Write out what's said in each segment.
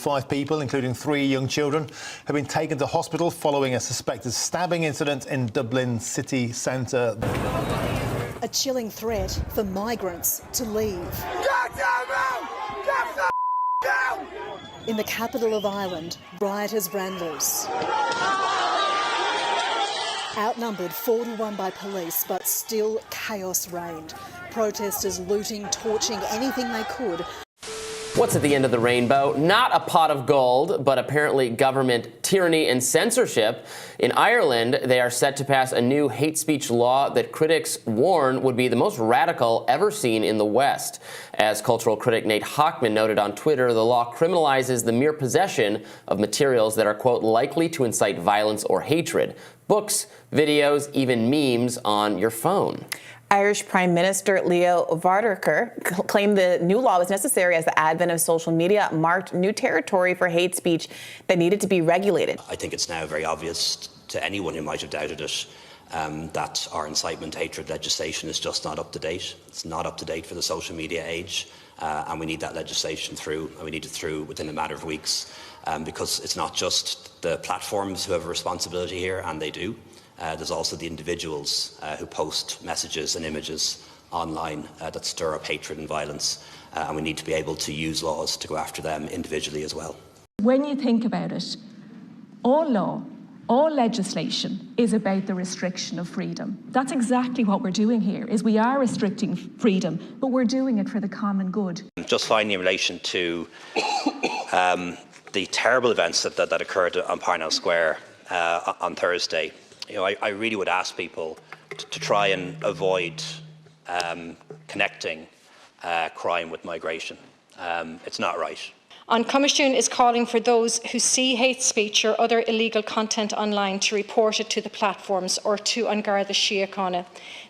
5 people, including 3 young children, have been taken to hospital following a suspected stabbing incident in Dublin city centre. A chilling threat for migrants to leave. In the capital of Ireland, rioters ran loose. Outnumbered 4 to 1 by police, but still chaos reigned. Protesters looting, torching anything they could. What's at the end of the rainbow? Not a pot of gold, but apparently government tyranny and censorship. In Ireland, they are set to pass a new hate speech law that critics warn would be the most radical ever seen in the West. As cultural critic Nate Hochman noted on Twitter, the law criminalizes the mere possession of materials that are, quote, likely to incite violence or hatred. Books, videos, even memes on your phone. Irish Prime Minister Leo Varadkar claimed the new law was necessary as the advent of social media marked new territory for hate speech that needed to be regulated. I think it's now very obvious to anyone who might have doubted it that our incitement hatred legislation is just not up to date. It's not up to date for the social media age, and we need that legislation through, and we need it through within a matter of weeks, because it's not just the platforms who have a responsibility here, and they do. There's also the individuals who post messages and images online that stir up hatred and violence, and we need to be able to use laws to go after them individually as well. When you think about it, all law, all legislation is about the restriction of freedom. That's exactly what we're doing here, is we are restricting freedom, but we're doing it for the common good. Just finally, in relation to the terrible events that occurred on Parnell Square on Thursday, I really would ask people to try and avoid connecting crime with migration. It's not right. An Comisiún is calling for those who see hate speech or other illegal content online to report it to the platforms or to An Garda Síochána.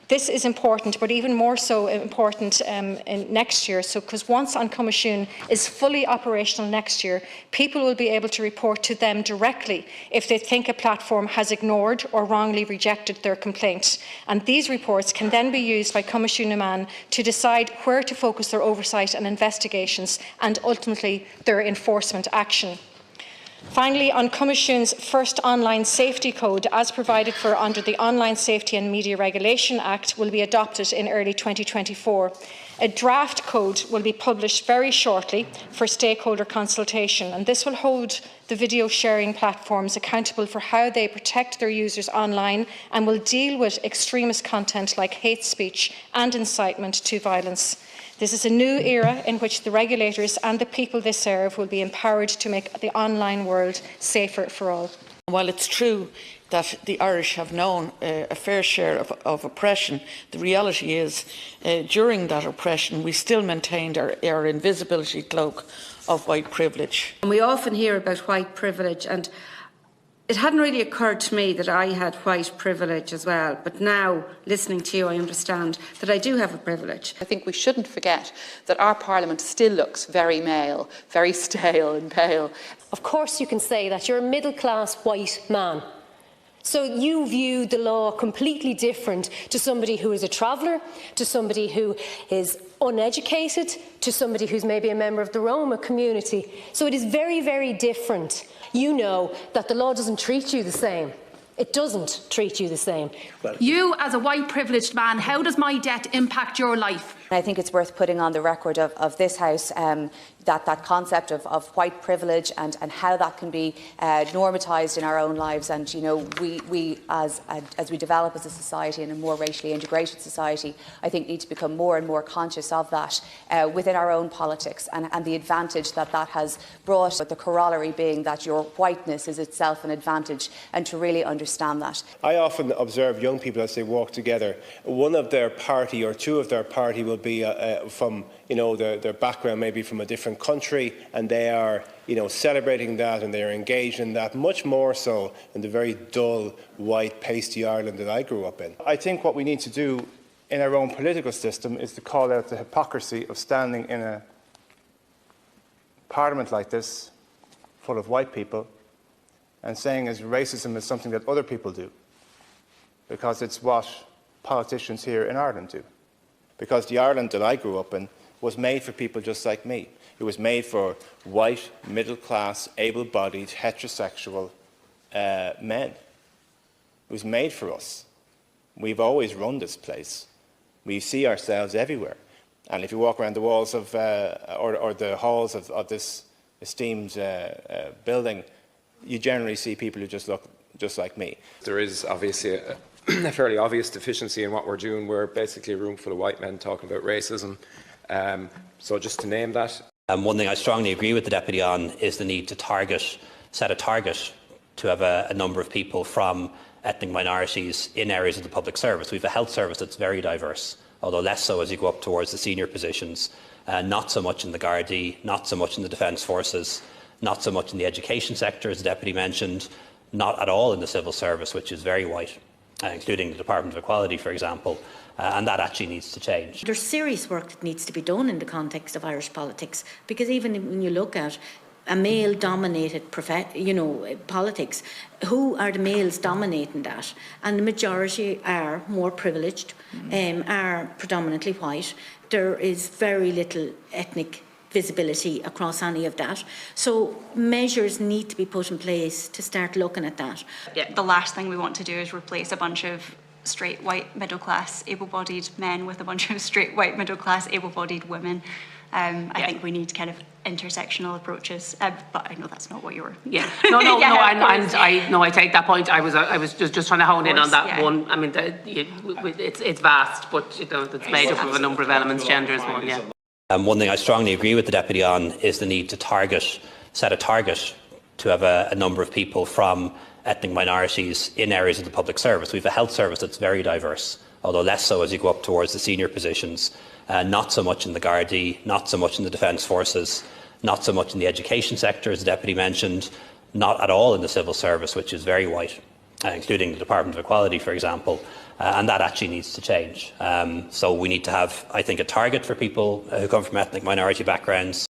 This is important, but even more so important in next year. So, because once An Comisiún is fully operational next year, people will be able to report to them directly if they think a platform has ignored or wrongly rejected their complaint. And these reports can then be used by Comisiún Naman to decide where to focus their oversight and investigations and ultimately their enforcement action. Finally, on Comisiún's first online safety code, as provided for under the Online Safety and Media Regulation Act, will be adopted in early 2024. A draft code will be published very shortly for stakeholder consultation, and this will hold the video sharing platforms accountable for how they protect their users online and will deal with extremist content like hate speech and incitement to violence. This is a new era in which the regulators and the people they serve will be empowered to make the online world safer for all. While it's true that the Irish have known a fair share of oppression, the reality is during that oppression we still maintained our invisibility cloak of white privilege. And we often hear about white privilege, and it hadn't really occurred to me that I had white privilege as well, but now, listening to you, I understand that I do have a privilege. I think we shouldn't forget that our Parliament still looks very male, very stale and pale. Of course you can say that. You're a middle-class white man. So you view the law completely different to somebody who is a traveller, to somebody who is uneducated, to somebody who's maybe a member of the Roma community. So it is very, very different. You know that the law doesn't treat you the same. It doesn't treat you the same. You, as a white privileged man, how does my debt impact your life? I think it's worth putting on the record of this House that concept of white privilege and how that can be normatised in our own lives. And, you know, we as we develop as a society and a more racially integrated society, I think need to become more and more conscious of that within our own politics and the advantage that has brought, with the corollary being that your whiteness is itself an advantage, and to really understand that. I often observe young people as they walk together. One of their party or two of their party will be from, you know, their background maybe from a different country, and they are, you know, celebrating that and they are engaged in that much more so than the very dull, white, pasty Ireland that I grew up in. I think what we need to do in our own political system is to call out the hypocrisy of standing in a parliament like this, full of white people, and saying as racism is something that other people do, because it's what politicians here in Ireland do. Because the Ireland that I grew up in was made for people just like me. It was made for white, middle-class, able-bodied, heterosexual men. It was made for us. We've always run this place. We see ourselves everywhere. And if you walk around the walls of, or the halls of this esteemed building, you generally see people who just look just like me. There is obviously a fairly obvious deficiency in what we're doing. We're basically a room full of white men talking about racism. So just to name that. One thing I strongly agree with the Deputy on is the need to set a target to have a number of people from ethnic minorities in areas of the public service. We have a health service that's very diverse, although less so as you go up towards the senior positions, not so much in the Gardaí, not so much in the Defence Forces, not so much in the education sector, as the Deputy mentioned, not at all in the civil service, which is very white, including the Department of Equality, for example, and that actually needs to change. There's serious work that needs to be done in the context of Irish politics, because even when you look at a male-dominated politics, who are the males dominating that? And the majority are more privileged, are predominantly white. There is very little ethnic visibility across any of that. So measures need to be put in place to start looking at that. Yeah, the last thing we want to do is replace a bunch of straight white middle-class able-bodied men with a bunch of straight white middle-class able-bodied women. I think we need kind of intersectional approaches, but I know that's not what you were. Yeah, I take that point. I was just trying to hone in on that one. I mean, it's vast, but it's made up of a number of elements. Gender is one. Yeah. One thing I strongly agree with the Deputy on is the need to set a target to have a number of people from ethnic minorities in areas of the public service. We have a health service that's very diverse, although less so as you go up towards the senior positions, not so much in the Gardaí, not so much in the Defence Forces, not so much in the education sector, as the Deputy mentioned, not at all in the civil service, which is very white, including the Department of Equality, for example, and that actually needs to change. So we need to have, I think, a target for people who come from ethnic minority backgrounds.